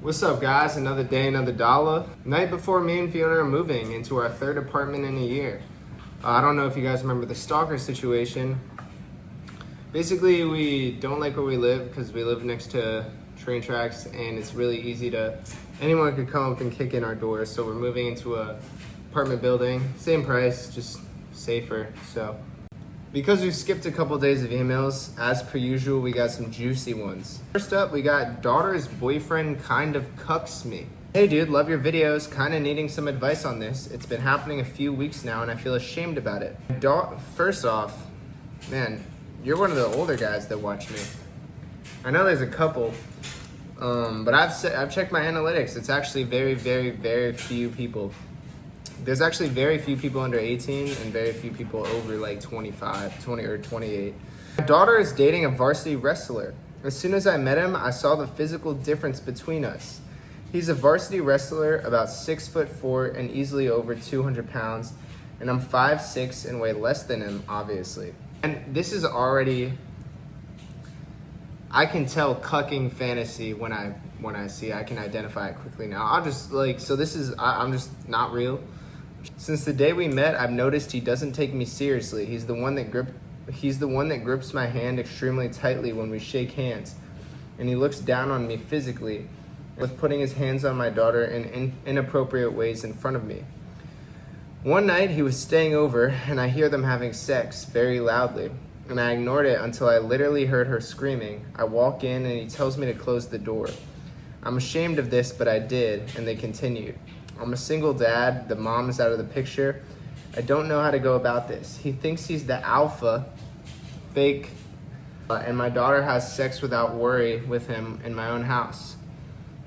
What's up, guys? Another day, another dollar. Night before me and Fiona are moving into our third apartment in a year. I don't know if you guys remember the stalker situation. Basically, we don't like where we live because we live next to train tracks and it's really easy anyone could come up and kick in our doors. So we're moving into a apartment building, same price, just safer. So because we skipped a couple days of emails, as per usual, we got some juicy ones. First up, we got daughter's boyfriend kind of cucks me. Hey dude, love your videos, kind of needing some advice on this. It's been happening a few weeks now and I feel ashamed about it. First off, man, you're one of the older guys that watch me. I know there's a couple, but I've checked my analytics. It's actually very few people. There's actually very few people under 18 and very few people over like 25, 20 or 28. My daughter is dating a varsity wrestler. As soon as I met him, I saw the physical difference between us. He's a varsity wrestler, about 6'4" and easily over 200 pounds, and I'm 5'6" and weigh less than him, obviously. And this is already, I can tell cucking fantasy when I see, I can identify it quickly now. I'm just not real. Since the day we met, I've noticed he doesn't take me seriously. He's the one that grips my hand extremely tightly when we shake hands, and he looks down on me physically, with putting his hands on my daughter in inappropriate ways in front of me. One night he was staying over, and I hear them having sex very loudly, and I ignored it until I literally heard her screaming. I walk in, and he tells me to close the door. I'm ashamed of this, but I did, and they continued. I'm a single dad, the mom is out of the picture. I don't know how to go about this. He thinks he's the alpha, fake, and my daughter has sex without worry with him in my own house.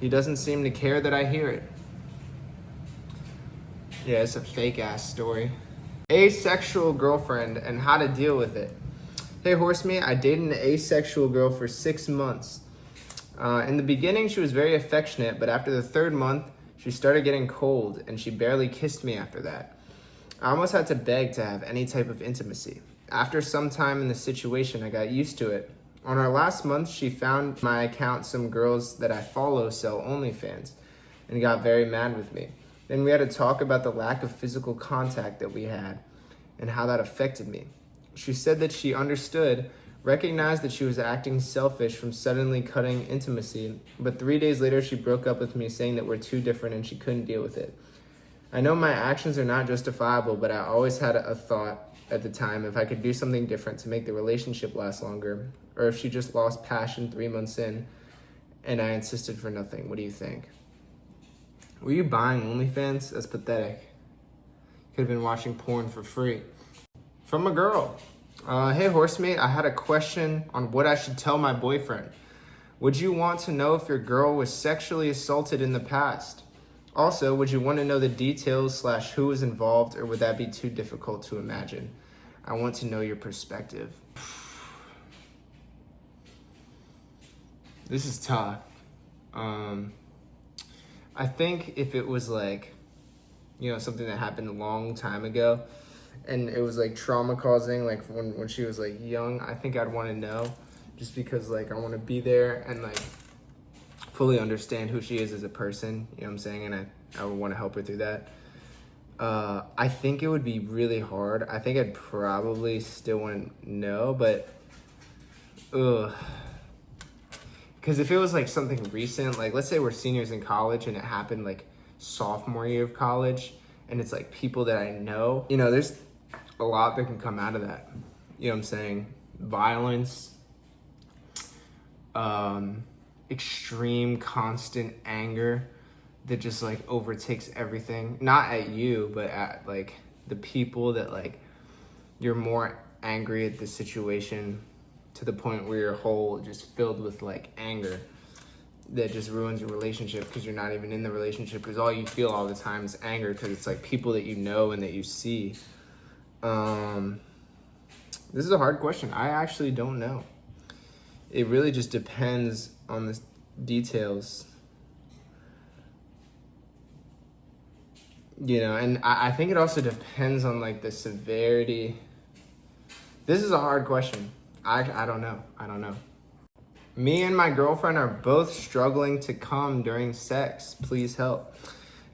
He doesn't seem to care that I hear it. Yeah, it's a fake ass story. Asexual girlfriend and how to deal with it. Hey Horsemeet, I dated an asexual girl for 6 months. In the beginning, she was very affectionate, but after the 3rd month, she started getting cold, and she barely kissed me after that. I almost had to beg to have any type of intimacy. After some time in the situation, I got used to it. On our last month, she found my account some girls that I follow sell OnlyFans, and got very mad with me. Then we had to talk about the lack of physical contact that we had, and how that affected me. She said that she understood, recognized that she was acting selfish from suddenly cutting intimacy, but 3 days later she broke up with me saying that we're too different and she couldn't deal with it. I know my actions are not justifiable, but I always had a thought at the time if I could do something different to make the relationship last longer, or if she just lost passion 3 months in and I insisted for nothing. What do you think? Were you buying OnlyFans? That's pathetic. Could have been watching porn for free. From a girl. Hey Horsemeet, I had a question on what I should tell my boyfriend. Would you want to know if your girl was sexually assaulted in the past? Also, would you want to know the details / who was involved, or would that be too difficult to imagine? I want to know your perspective. This is tough. I think if it was like, something that happened a long time ago, and it was like trauma causing, like when she was like young, I think I'd want to know, just because like I want to be there and like fully understand who she is as a person, you know what I'm saying? And I would want to help her through that. I think it would be really hard. I think I'd probably still want to know, but because if it was like something recent, like let's say we're seniors in college and it happened like sophomore year of college, and it's like people that I know, there's a lot that can come out of that. You know what I'm saying? Violence, extreme constant anger that just like overtakes everything. Not at you, but at like the people that like you're more angry at the situation to the point where your whole just filled with like anger that just ruins your relationship because you're not even in the relationship, because all you feel all the time is anger because it's like people that you know and that you see. This is a hard question. I actually don't know. It really just depends on the details. And I think it also depends on like the severity. This is a hard question. I don't know. Me and my girlfriend are both struggling to come during sex. Please help.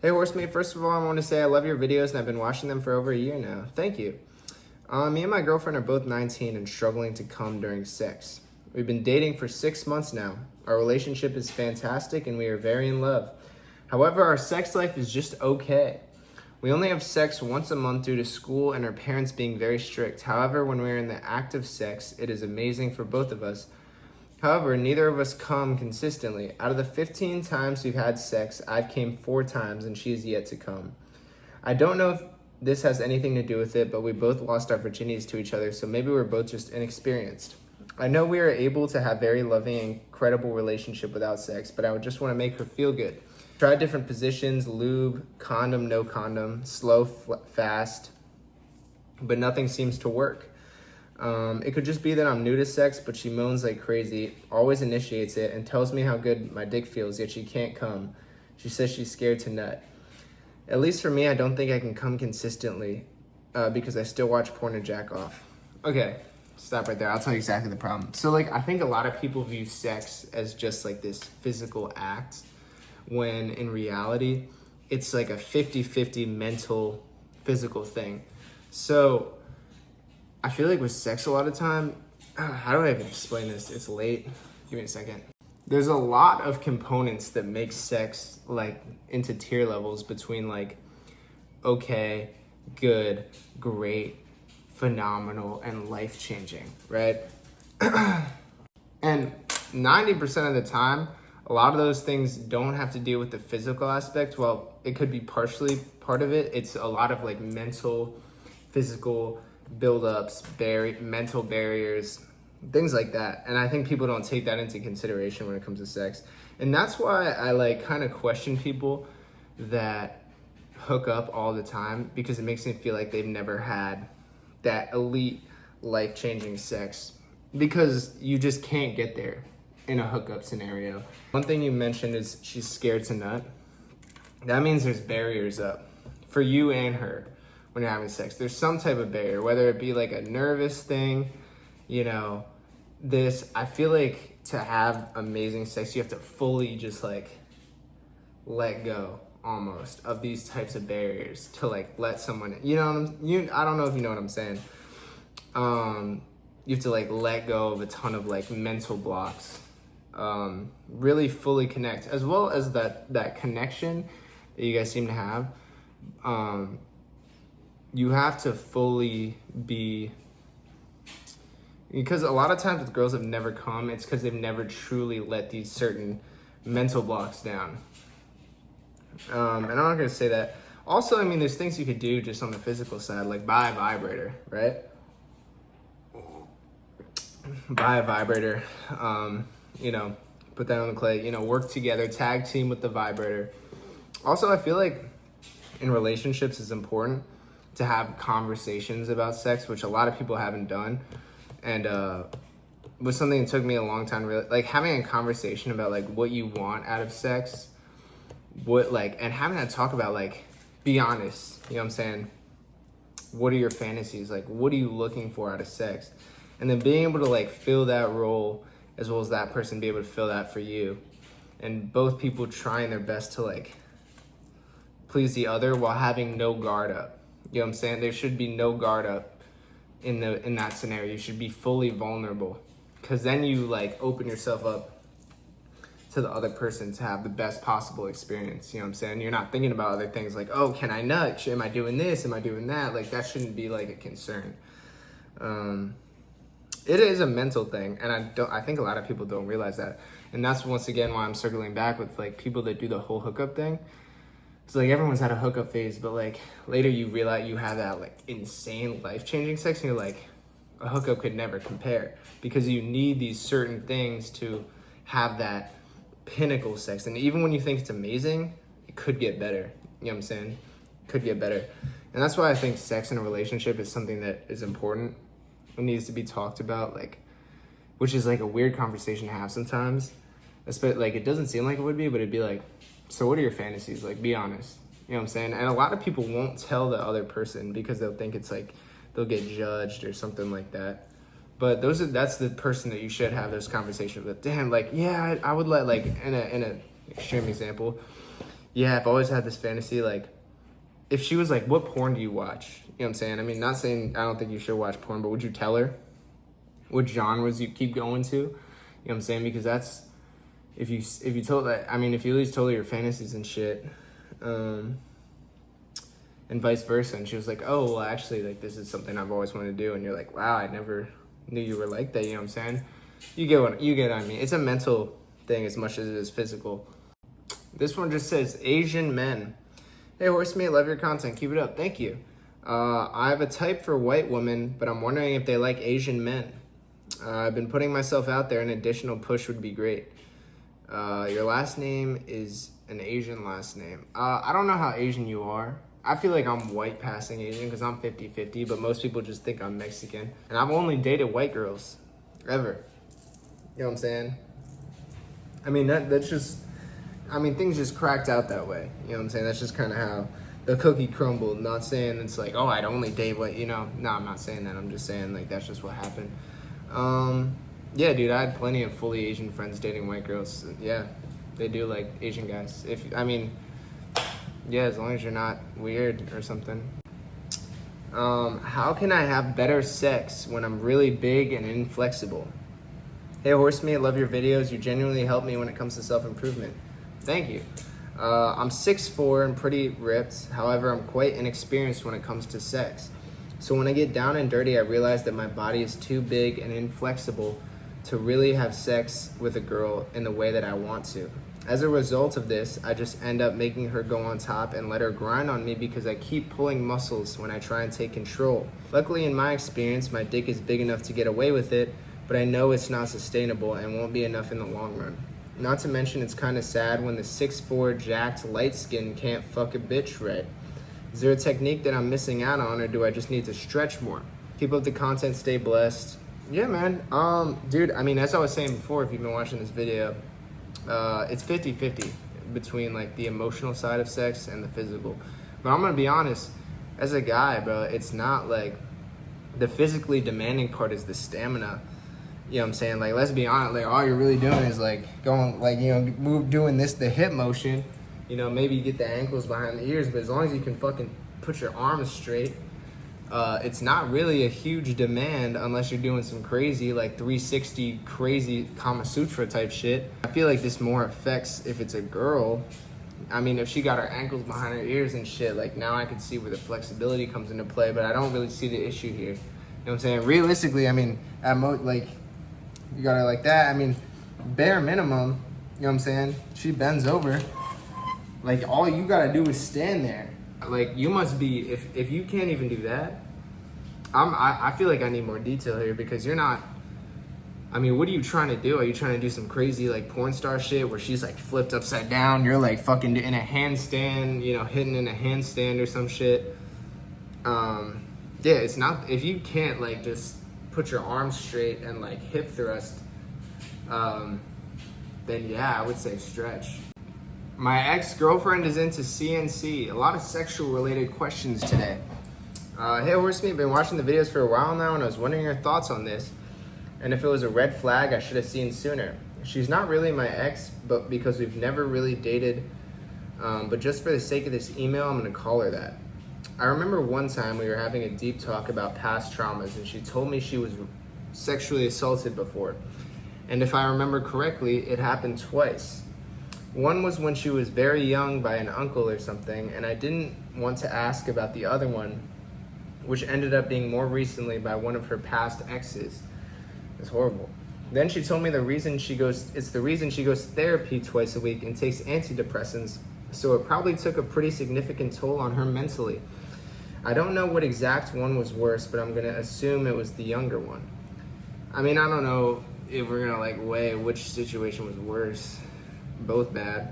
Hey, Horsemeet, first of all, I want to say I love your videos and I've been watching them for over a year now. Thank you. Me and my girlfriend are both 19 and struggling to come during sex. We've been dating for 6 months now. Our relationship is fantastic and we are very in love. However, our sex life is just okay. We only have sex once a month due to school and our parents being very strict. However, when we're in the act of sex, it is amazing for both of us. However, neither of us come consistently. Out of the 15 times we've had sex, I've came 4 times and she is yet to come. I don't know if this has anything to do with it, but we both lost our virginities to each other, so maybe we're both just inexperienced. I know we are able to have very loving and incredible relationship without sex, but I would just want to make her feel good. Try different positions, lube, condom, no condom, slow, fast, but nothing seems to work. It could just be that I'm new to sex, but she moans like crazy, always initiates it, and tells me how good my dick feels, yet she can't come. She says she's scared to nut. At least for me, I don't think I can come consistently because I still watch porn and jack off. Okay, stop right there. I'll tell you exactly the problem. So, I think a lot of people view sex as just, this physical act, when in reality, it's like a 50-50 mental, physical thing. So, I feel like with sex a lot of time, how do I even explain this? It's late. Give me a second. There's a lot of components that make sex into tier levels between okay, good, great, phenomenal, and life-changing, right? And 90% of the time, a lot of those things don't have to do with the physical aspect. Well, it could be partially part of it. It's a lot of mental, physical buildups, mental barriers, things like that. And I think people don't take that into consideration when it comes to sex. And that's why I kind of question people that hook up all the time, because it makes me feel like they've never had that elite life-changing sex, because you just can't get there in a hookup scenario. One thing you mentioned is she's scared to nut. That means there's barriers up for you and her. When you're having sex, there's some type of barrier, whether it be a nervous thing, I feel like to have amazing sex, you have to fully just let go almost of these types of barriers to let someone, I don't know if you know what I'm saying. You have to let go of a ton of mental blocks, really fully connect, as well as that connection that you guys seem to have. You have to fully be, because a lot of times with girls that have never come, it's because they've never truly let these certain mental blocks down. And I'm not going to say that. Also, there's things you could do just on the physical side, like buy a vibrator, right? Buy a vibrator, put that on the clay, work together, tag team with the vibrator. Also, I feel like in relationships it's important to have conversations about sex, which a lot of people haven't done. And was something that took me a long time to really, having a conversation about what you want out of sex, and having that talk about be honest, you know what I'm saying? What are your fantasies? What are you looking for out of sex? And then being able to fill that role, as well as that person be able to fill that for you. And both people trying their best to please the other while having no guard up. You know what I'm saying? There should be no guard up in that scenario. You should be fully vulnerable, because then you open yourself up to the other person to have the best possible experience. You know what I'm saying? You're not thinking about other things oh, can I nut? Am I doing this? Am I doing that? That shouldn't be a concern. It is a mental thing, and I think a lot of people don't realize that. And that's once again why I'm circling back with people that do the whole hookup thing. It's everyone's had a hookup phase, but later you realize you have that insane life-changing sex, and you're a hookup could never compare, because you need these certain things to have that pinnacle sex. And even when you think it's amazing, it could get better. You know what I'm saying? Could get better. And that's why I think sex in a relationship is something that is important. It needs to be talked about, which is a weird conversation to have sometimes. It doesn't seem like it would be, but it'd be so what are your fantasies? Be honest. You know what I'm saying? And a lot of people won't tell the other person because they'll think it's they'll get judged or something like that. But that's the person that you should have those conversations with. Damn, like, yeah, I would let, like, in a extreme example, yeah, I've always had this fantasy, like, if she was like, what porn do you watch? You know what I'm saying? I mean, not saying I don't think you should watch porn, but would you tell her what genres you keep going to? You know what I'm saying? Because that's, if you told that, I mean, if you at least told her your fantasies and shit, and vice versa, and she was like, oh, well, actually, like, this is something I've always wanted to do, and you're like, wow, I never knew you were like that, you know what I'm saying? You get what I mean. It's a mental thing as much as it is physical. This one just says, Asian men. Hey, Horsemeet, love your content. Keep it up. Thank you. I have a type for white women, but I'm wondering if they like Asian men. I've been putting myself out there. An additional push would be great. Your last name is an Asian last name. I don't know how Asian you are. I feel like I'm white passing Asian because I'm 50-50, but most people just think I'm Mexican. And I've only dated white girls, ever. You know what I'm saying? I mean, that's just... I mean, things just cracked out that way. You know what I'm saying? That's just kind of how the cookie crumbled. Not saying it's like, oh, I'd only date what, you know. No, I'm not saying that. I'm just saying, like, that's just what happened. Yeah, dude, I had plenty of fully Asian friends dating white girls. Yeah, they do like Asian guys. Yeah, as long as you're not weird or something. How can I have better sex when I'm really big and inflexible? Hey, Horsemeet, love your videos. You genuinely help me when it comes to self-improvement. Thank you. I'm 6'4" and pretty ripped. However, I'm quite inexperienced when it comes to sex. So when I get down and dirty, I realize that my body is too big and inflexible to really have sex with a girl in the way that I want to. As a result of this, I just end up making her go on top and let her grind on me because I keep pulling muscles when I try and take control. Luckily, in my experience, my dick is big enough to get away with it, but I know it's not sustainable and won't be enough in the long run. Not to mention, it's kind of sad when the 6'4" jacked light skin can't fuck a bitch right. Is there a technique that I'm missing out on, or do I just need to stretch more? Keep up the content, stay blessed. Yeah, man. Dude, I mean, as I was saying before, if you've been watching this video, it's 50-50 between like the emotional side of sex and the physical. But I'm gonna be honest, as a guy, bro, it's not like the physically demanding part is the stamina. You know what I'm saying? Like, let's be honest, like, all you're really doing is, like, going, like, you know, doing this, the hip motion. You know, maybe you get the ankles behind the ears, but as long as you can fucking put your arms straight, it's not really a huge demand unless you're doing some crazy, like, 360 crazy Kama Sutra type shit. I feel like this more affects if it's a girl. I mean, if she got her ankles behind her ears and shit, like, now I can see where the flexibility comes into play, but I don't really see the issue here. You know what I'm saying? Realistically, I mean, like... You got her like that. I mean, bare minimum, you know what I'm saying? She bends over. Like, all you gotta do is stand there. Like, you must be, if you can't even do that, I feel like I need more detail here because you're not, I mean, what are you trying to do? Are you trying to do some crazy, like, porn star shit where she's, like, flipped upside down? You're, like, fucking in a handstand, you know, hitting in a handstand or some shit. Yeah, it's not, if you can't, like, just put your arms straight and like hip thrust, then yeah, I would say stretch. My ex-girlfriend is into CNC. A lot of sexual related questions today. Hey Horsemeet, been watching the videos for a while now and I was wondering your thoughts on this and if it was a red flag I should have seen sooner. She's not really my ex, but because we've never really dated, but just for the sake of this email, I'm gonna call her that. I remember one time we were having a deep talk about past traumas and she told me she was sexually assaulted before. And if I remember correctly, it happened twice. One was when she was very young by an uncle or something, and I didn't want to ask about the other one, which ended up being more recently by one of her past exes. It's horrible. Then she told me it's the reason she goes to therapy twice a week and takes antidepressants, so it probably took a pretty significant toll on her mentally. I don't know what exact one was worse, but I'm gonna assume it was the younger one. I mean, I don't know if we're gonna like weigh which situation was worse. Both bad.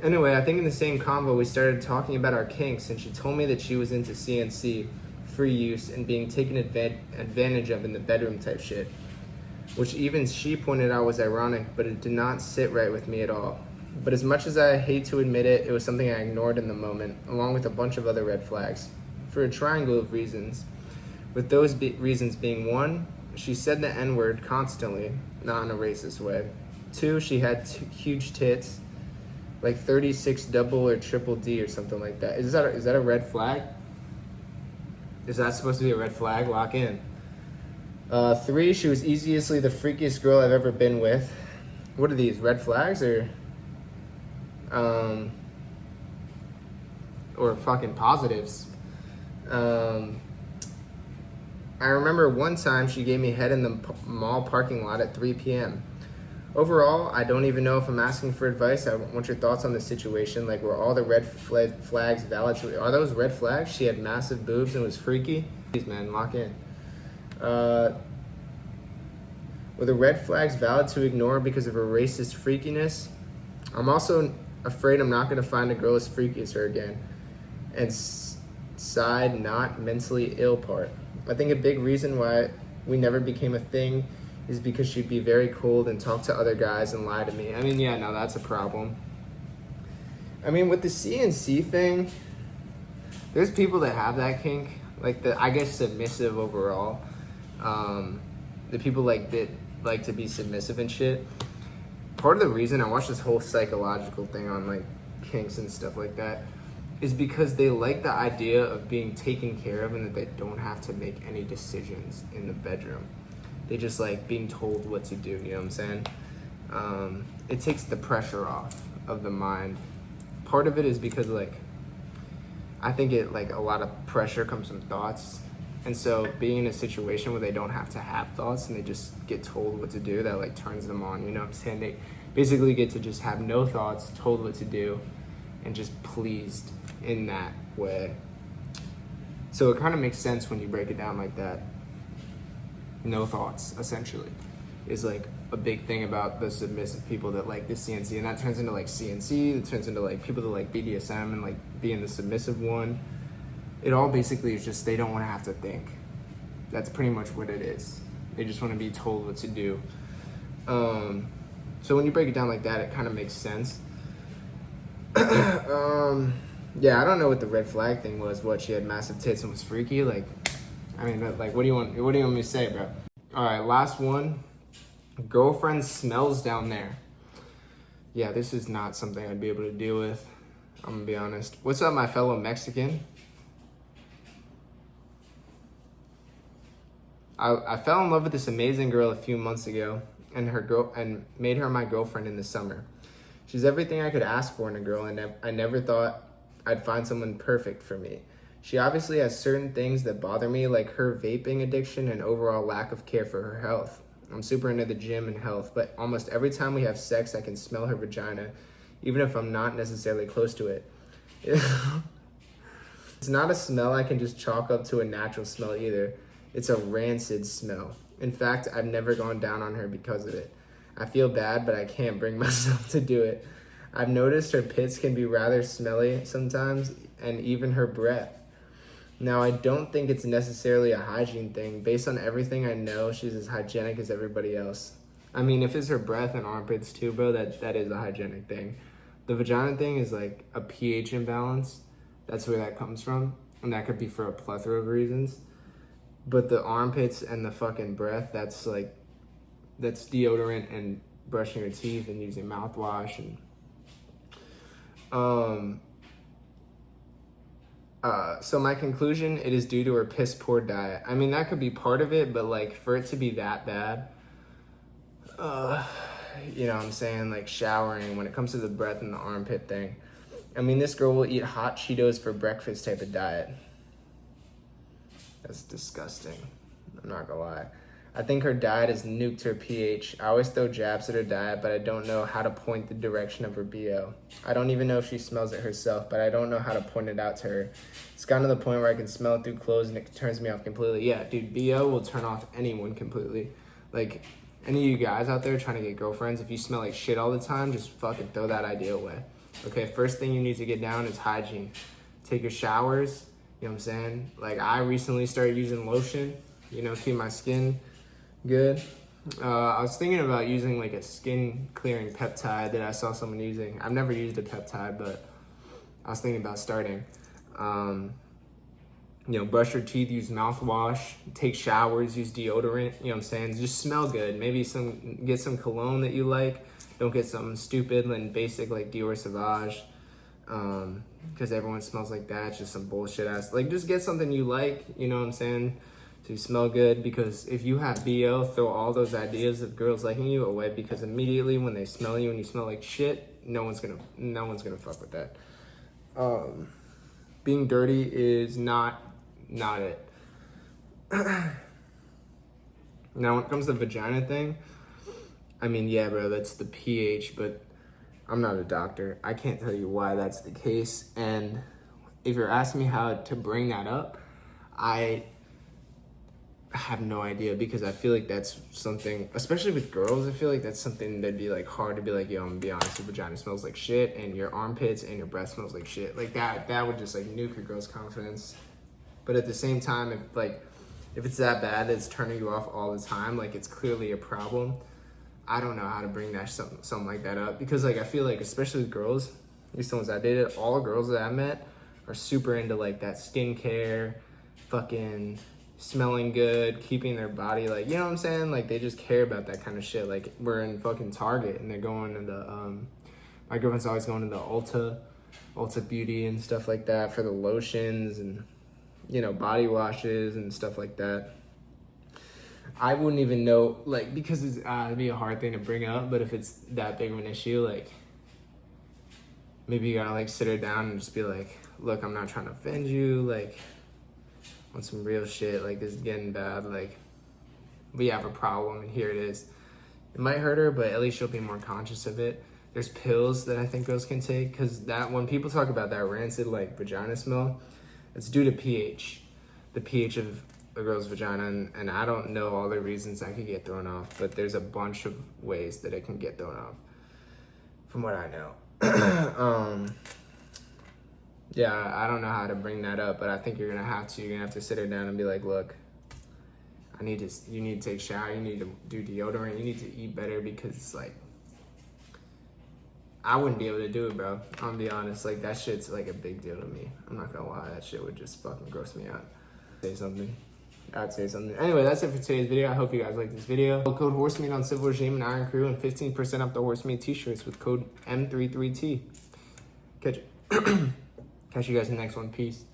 Anyway, I think in the same convo we started talking about our kinks and she told me that she was into CNC, free use, and being taken advantage of in the bedroom type shit. Which even she pointed out was ironic, but it did not sit right with me at all. But as much as I hate to admit it, it was something I ignored in the moment, along with a bunch of other red flags, for a triangle of reasons. With those reasons being one, she said the N-word constantly, not in a racist way. 2, she had huge tits, like 36 double or triple D or something like that. Is that a red flag? Is that supposed to be a red flag? Lock in. 3, she was easily the freakiest girl I've ever been with. What are these, red flags or fucking positives? I remember one time she gave me head in the mall parking lot at 3 p.m. Overall, I don't even know if I'm asking for advice. I want your thoughts on the situation. Like, were all the red flags valid? Are those red flags? She had massive boobs and was freaky? Please, man, lock in. Were the red flags valid to ignore because of her racist freakiness? I'm also afraid I'm not going to find a girl as freaky as her again. And side not mentally ill part. I think a big reason why we never became a thing is because she'd be very cold and talk to other guys and lie to me. I mean, yeah, no, that's a problem. I mean, with the CNC thing, there's people that have that kink, like I guess submissive overall. The people that like to be submissive and shit. Part of the reason I watched this whole psychological thing on like kinks and stuff like that is because they like the idea of being taken care of and that they don't have to make any decisions in the bedroom. They just like being told what to do, you know what I'm saying? It takes the pressure off of the mind. Part of it is because I think a lot of pressure comes from thoughts. And so being in a situation where they don't have to have thoughts and they just get told what to do, that turns them on, you know what I'm saying? They basically get to just have no thoughts, told what to do, and just pleased in that way. So it kind of makes sense when you break it down like that. No thoughts, essentially, is a big thing about the submissive people that like the CNC, and that turns into CNC, it turns into people that like BDSM and being the submissive one. It all basically is just they don't want to have to think. That's pretty much what it is. They just want to be told what to do. So when you break it down like that, it kind of makes sense. Yeah, I don't know what the red flag thing was. What, she had massive tits and was freaky? What do you want me to say, bro? All right, last one. Girlfriend smells down there. Yeah, this is not something I'd be able to deal with. I'm gonna be honest. What's up, my fellow Mexican? I fell in love with this amazing girl a few months ago and made her my girlfriend in the summer. She's everything I could ask for in a girl, and I never thought I'd find someone perfect for me. She obviously has certain things that bother me, like her vaping addiction and overall lack of care for her health. I'm super into the gym and health, but almost every time we have sex, I can smell her vagina, even if I'm not necessarily close to it. It's not a smell I can just chalk up to a natural smell either. It's a rancid smell. In fact, I've never gone down on her because of it. I feel bad, but I can't bring myself to do it. I've noticed her pits can be rather smelly sometimes, and even her breath. Now, I don't think it's necessarily a hygiene thing. Based on everything I know, she's as hygienic as everybody else. I mean, if it's her breath and armpits too, bro, that is a hygienic thing. The vagina thing is a pH imbalance. That's where that comes from. And that could be for a plethora of reasons. But the armpits and the fucking breath, that's deodorant and brushing your teeth and using mouthwash and so my conclusion, it is due to her piss poor diet. I mean, that could be part of it, but for it to be that bad, you know what I'm saying, showering, when it comes to the breath and the armpit thing, I mean, this girl will eat hot Cheetos for breakfast type of diet. That's disgusting. I'm not gonna lie. I think her diet has nuked her pH. I always throw jabs at her diet, but I don't know how to point the direction of her BO. I don't even know if she smells it herself, but I don't know how to point it out to her. It's gotten to the point where I can smell it through clothes and it turns me off completely. Yeah, dude, BO will turn off anyone completely. Any of you guys out there trying to get girlfriends, if you smell like shit all the time, just fucking throw that idea away. Okay, first thing you need to get down is hygiene. Take your showers, you know what I'm saying? I recently started using lotion, keep my skin good. I was thinking about using a skin clearing peptide that I saw someone using. I've never used a peptide, but I was thinking about starting. You know, brush your teeth, use mouthwash, take showers, use deodorant, you know what I'm saying? Just smell good. Maybe get some cologne that you like. Don't get something stupid and basic like Dior Sauvage. Because everyone smells like that. It's just some bullshit ass. Like, just get something you like, you know what I'm saying? To smell good, because if you have BO, throw all those ideas of girls liking you away, because immediately when they smell you and you smell like shit, no one's gonna fuck with that. Being dirty is not it. Now, when it comes to the vagina thing, I mean, yeah, bro, that's the pH, but I'm not a doctor. I can't tell you why that's the case. And if you're asking me how to bring that up, I have no idea, because I feel like that's something, especially with girls, I feel like that's something that'd be like hard to be like, yo, I'm gonna be honest, your vagina smells like shit and your armpits and your breath smells like shit. Like that would just like nuke your girl's confidence. But at the same time, if it's that bad, it's turning you off all the time, like it's clearly a problem. I don't know how to bring that something like that up, because like I feel like, especially with girls, at least the ones I dated, all girls that I met are super into like that skincare, fucking smelling good, keeping their body, like, you know what I'm saying? Like, they just care about that kind of shit. Like, we're in fucking Target and they're going to the my girlfriend's always going to the Ulta Beauty and stuff like that for the lotions and, you know, body washes and stuff like that. I wouldn't even know, like, because it'd be a hard thing to bring up, but if it's that big of an issue, like, maybe you gotta like sit her down and just be like, look, I'm not trying to offend you, like, on some real shit, like, this is getting bad, like, we have a problem and here it is. It might hurt her, but at least she'll be more conscious of it. There's pills that I think girls can take, because that, when people talk about that rancid like vagina smell, it's due to pH, the pH of a girl's vagina, and I don't know all the reasons that could get thrown off, but there's a bunch of ways that it can get thrown off, from what I know. Yeah, I don't know how to bring that up, but I think you're gonna have to sit her down and be like, look, you need to take a shower, you need to do deodorant, you need to eat better, because it's like, I wouldn't be able to do it, bro. I'm gonna be honest, like, that shit's like a big deal to me. I'm not gonna lie, that shit would just fucking gross me out. I'd say something. Anyway, that's it for today's video. I hope you guys liked this video. Code Horsemeet on Civil Regime and Iron Crew, and 15% off the Horsemeet t-shirts with code M33T. Catch you guys in the next one. Peace.